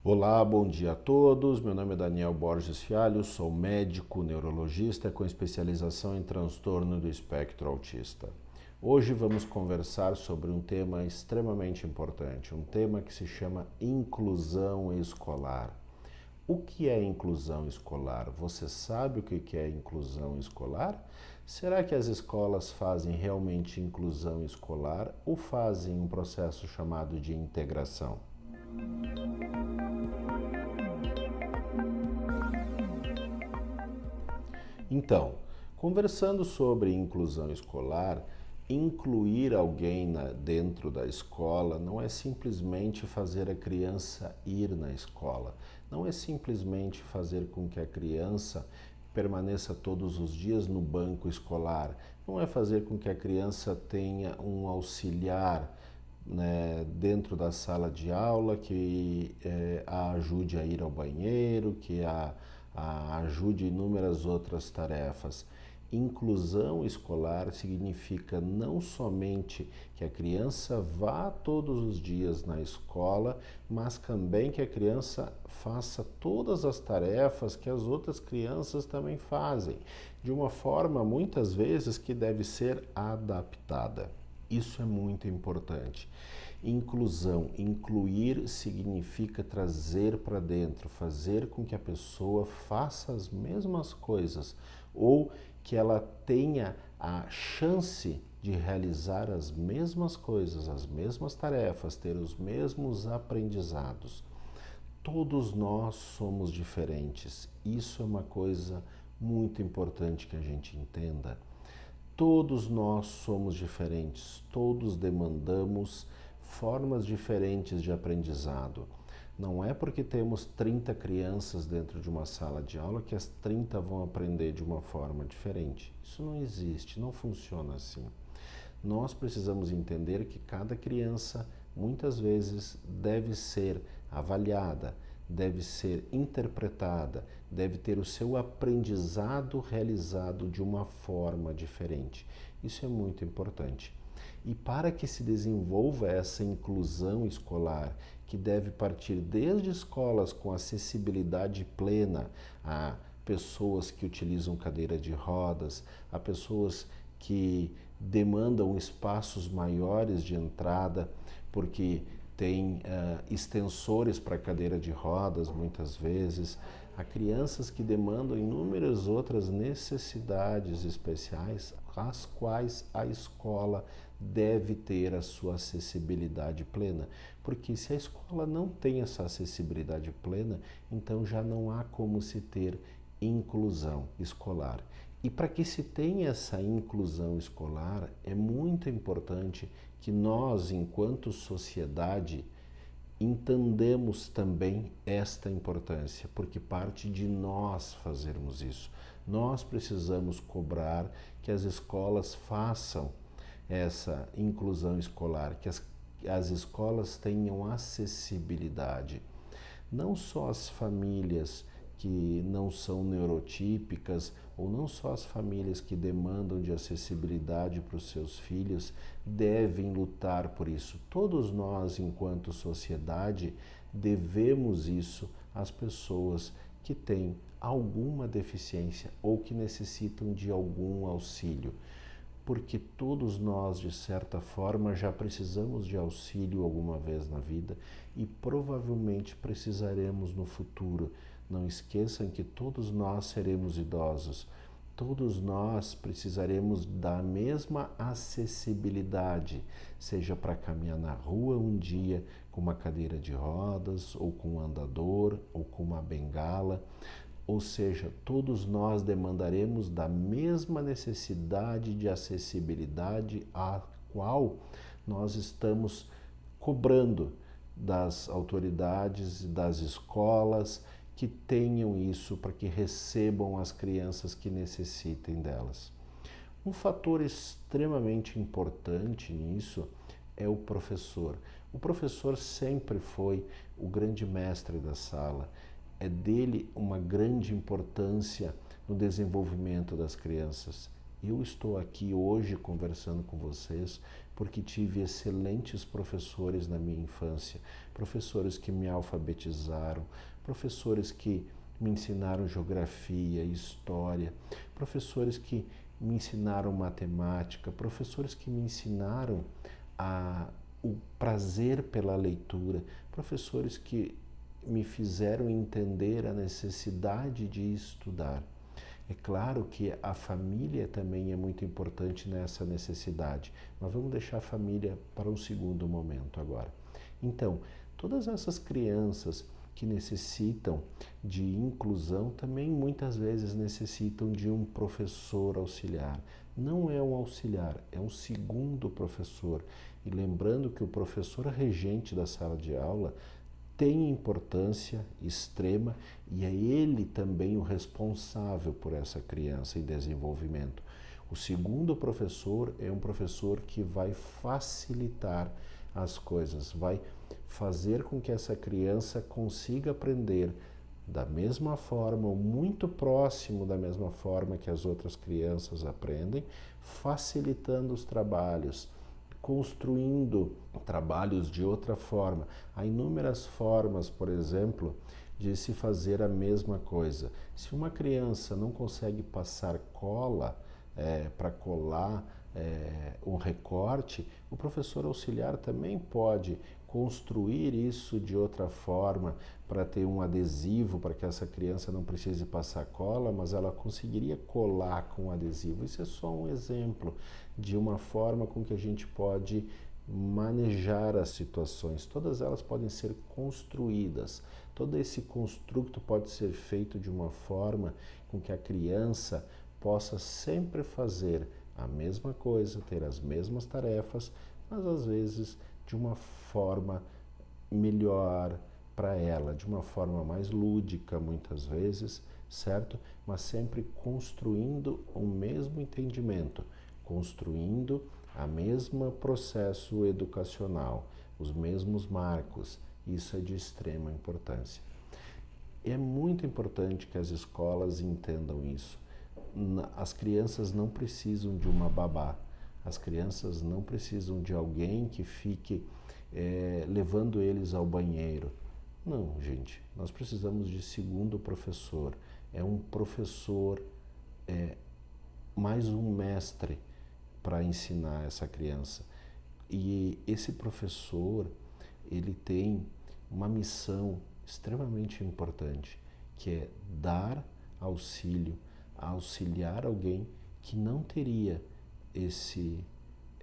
Olá, bom dia a todos. Meu nome é Daniel Borges Fialho, sou médico neurologista com especialização em transtorno do espectro autista. Hoje vamos conversar sobre um tema extremamente importante, um tema que se chama inclusão escolar. O que é inclusão escolar? Você sabe o que é inclusão escolar? Será que as escolas fazem realmente inclusão escolar ou fazem um processo chamado de integração? Então, conversando sobre inclusão escolar, incluir alguém dentro da escola não é simplesmente fazer a criança ir na escola, não é simplesmente fazer com que a criança permaneça todos os dias no banco escolar, não é fazer com que a criança tenha um auxiliar, né, dentro da sala de aula que a ajude a ir ao banheiro, que a ajude em inúmeras outras tarefas. Inclusão escolar significa não somente que a criança vá todos os dias na escola, mas também que a criança faça todas as tarefas que as outras crianças também fazem, de uma forma muitas vezes que deve ser adaptada. Isso é muito importante. Inclusão, incluir significa trazer para dentro, fazer com que a pessoa faça as mesmas coisas ou que ela tenha a chance de realizar as mesmas coisas, as mesmas tarefas, ter os mesmos aprendizados. Todos nós somos diferentes. Isso é uma coisa muito importante que a gente entenda. Todos nós somos diferentes, todos demandamos formas diferentes de aprendizado. Não é porque temos 30 crianças dentro de uma sala de aula que as 30 vão aprender de uma forma diferente. Isso não existe, não funciona assim. Nós precisamos entender que cada criança, muitas vezes, deve ser avaliada, deve ser interpretada, deve ter o seu aprendizado realizado de uma forma diferente. Isso é muito importante. E para que se desenvolva essa inclusão escolar, que deve partir desde escolas com acessibilidade plena a pessoas que utilizam cadeira de rodas, a pessoas que demandam espaços maiores de entrada, porque tem extensores para cadeira de rodas muitas vezes, há crianças que demandam inúmeras outras necessidades especiais, as quais a escola deve ter a sua acessibilidade plena, porque se a escola não tem essa acessibilidade plena, então já não há como se ter inclusão escolar. E para que se tenha essa inclusão escolar, é muito importante que nós, enquanto sociedade, entendemos também esta importância, porque parte de nós fazermos isso. Nós precisamos cobrar que as escolas façam essa inclusão escolar, que as escolas tenham acessibilidade. Não só as famílias que não são neurotípicas ou não só as famílias que demandam de acessibilidade para os seus filhos devem lutar por isso. Todos nós, enquanto sociedade, devemos isso às pessoas que têm alguma deficiência ou que necessitam de algum auxílio, porque todos nós, de certa forma, já precisamos de auxílio alguma vez na vida e provavelmente precisaremos no futuro. Não esqueçam que todos nós seremos idosos, todos nós precisaremos da mesma acessibilidade, seja para caminhar na rua um dia com uma cadeira de rodas, ou com um andador, ou com uma bengala. Ou seja, todos nós demandaremos da mesma necessidade de acessibilidade a qual nós estamos cobrando das autoridades e das escolas que tenham isso para que recebam as crianças que necessitem delas. Um fator extremamente importante nisso é o professor. O professor sempre foi o grande mestre da sala. É dele uma grande importância no desenvolvimento das crianças. Eu estou aqui hoje conversando com vocês porque tive excelentes professores na minha infância, professores que me alfabetizaram, professores que me ensinaram geografia, história, professores que me ensinaram matemática, professores que me ensinaram o prazer pela leitura, professores que me fizeram entender a necessidade de estudar. É claro que a família também é muito importante nessa necessidade, mas vamos deixar a família para um segundo momento agora. Então, todas essas crianças que necessitam de inclusão também muitas vezes necessitam de um professor auxiliar. Não é um auxiliar, é um segundo professor. E lembrando que o professor regente da sala de aula tem importância extrema e é ele também o responsável por essa criança em desenvolvimento. O segundo professor é um professor que vai facilitar as coisas, vai fazer com que essa criança consiga aprender da mesma forma, ou muito próximo da mesma forma que as outras crianças aprendem, facilitando os trabalhos, construindo trabalhos de outra forma. Há inúmeras formas, por exemplo, de se fazer a mesma coisa. Se uma criança não consegue passar cola para colar um recorte, o professor auxiliar também pode construir isso de outra forma para ter um adesivo para que essa criança não precise passar cola, mas ela conseguiria colar com o adesivo. Isso é só um exemplo de uma forma com que a gente pode manejar as situações. Todas elas podem ser construídas. Todo esse construto pode ser feito de uma forma com que a criança possa sempre fazer a mesma coisa, ter as mesmas tarefas, mas às vezes de uma forma melhor para ela, de uma forma mais lúdica muitas vezes, certo? Mas sempre construindo o mesmo entendimento, construindo a mesma processo educacional, os mesmos marcos. Isso é de extrema importância. É muito importante que as escolas entendam isso. As crianças não precisam de uma babá, as crianças não precisam de alguém que fique levando eles ao banheiro. Não, gente, nós precisamos de segundo professor. É um professor, mais um mestre para ensinar essa criança. E esse professor, ele tem uma missão extremamente importante, que é dar auxílio, auxiliar alguém que não teria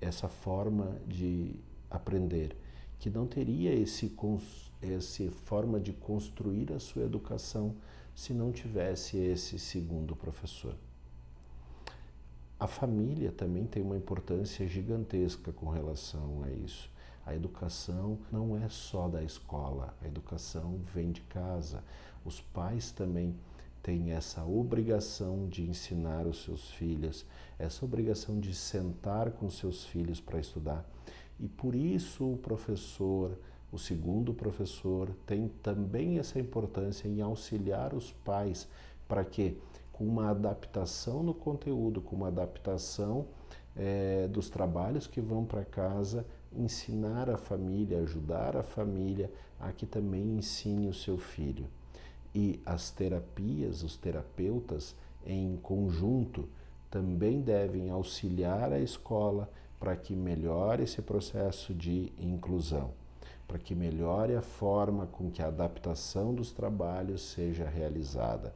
essa forma de aprender, que não teria essa forma de construir a sua educação se não tivesse esse segundo professor. A família também tem uma importância gigantesca com relação a isso. A educação não é só da escola, a educação vem de casa. Os pais também têm essa obrigação de ensinar os seus filhos, essa obrigação de sentar com seus filhos para estudar. E por isso o professor, o segundo professor, tem também essa importância em auxiliar os pais para que, com uma adaptação no conteúdo, com uma adaptação dos trabalhos que vão para casa, ensinar a família, ajudar a família a que também ensine o seu filho. E as terapias, os terapeutas, em conjunto, também devem auxiliar a escola para que melhore esse processo de inclusão, para que melhore a forma com que a adaptação dos trabalhos seja realizada.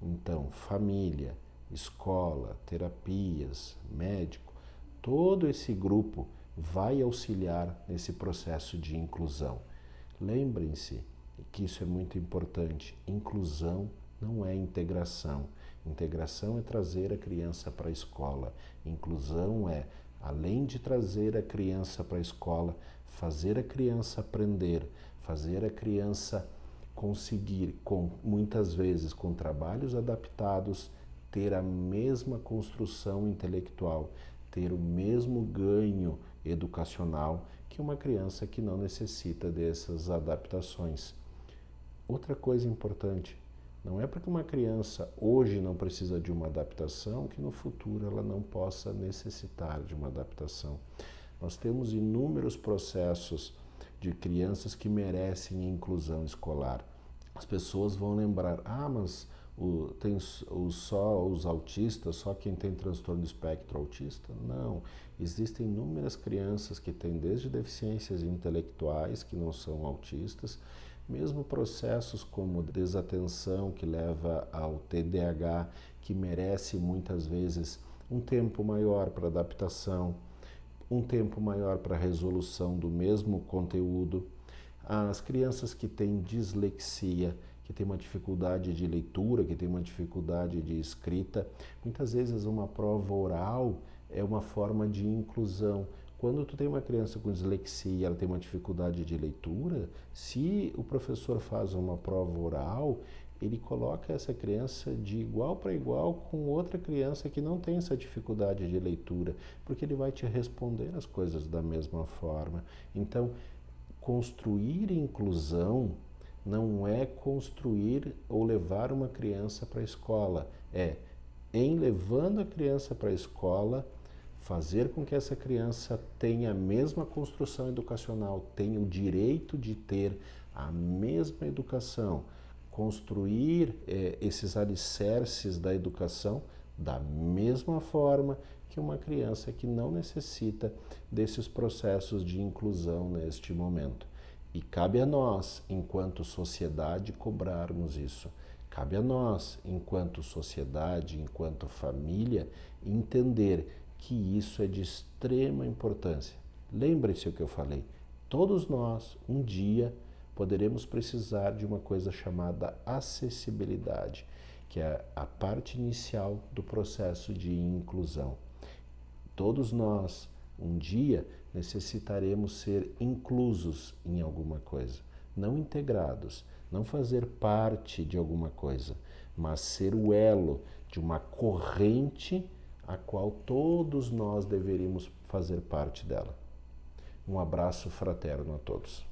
Então, família, escola, terapias, médico, todo esse grupo vai auxiliar nesse processo de inclusão. Lembrem-se que isso é muito importante. Inclusão não é integração. Integração é trazer a criança para a escola. Inclusão é, além de trazer a criança para a escola, fazer a criança aprender, fazer a criança conseguir, muitas vezes com trabalhos adaptados, ter a mesma construção intelectual, ter o mesmo ganho educacional que uma criança que não necessita dessas adaptações. Outra coisa importante, Não é porque uma criança hoje não precisa de uma adaptação que no futuro ela não possa necessitar de uma adaptação. Nós temos inúmeros processos de crianças que merecem inclusão escolar. As pessoas vão lembrar, mas só os autistas, só quem tem transtorno do espectro autista? Não, existem inúmeras crianças que têm desde deficiências intelectuais, que não são autistas, mesmo processos como desatenção, que leva ao TDAH, que merece muitas vezes um tempo maior para adaptação, um tempo maior para resolução do mesmo conteúdo. As crianças que têm dislexia, que têm uma dificuldade de leitura, que têm uma dificuldade de escrita, muitas vezes uma prova oral é uma forma de inclusão. Quando tu tem uma criança com dislexia e ela tem uma dificuldade de leitura, se o professor faz uma prova oral, ele coloca essa criança de igual para igual com outra criança que não tem essa dificuldade de leitura, porque ele vai te responder as coisas da mesma forma. Então, construir inclusão não é construir ou levar uma criança para a escola, em levando a criança para a escola, fazer com que essa criança tenha a mesma construção educacional, tenha o direito de ter a mesma educação, construir esses alicerces da educação da mesma forma que uma criança que não necessita desses processos de inclusão neste momento. E cabe a nós, enquanto sociedade, cobrarmos isso. Cabe a nós, enquanto sociedade, enquanto família, entender que isso é de extrema importância. Lembre-se o que eu falei. Todos nós, um dia, poderemos precisar de uma coisa chamada acessibilidade, que é a parte inicial do processo de inclusão. Todos nós, um dia, necessitaremos ser inclusos em alguma coisa, não integrados, não fazer parte de alguma coisa, mas ser o elo de uma corrente a qual todos nós deveríamos fazer parte dela. Um abraço fraterno a todos.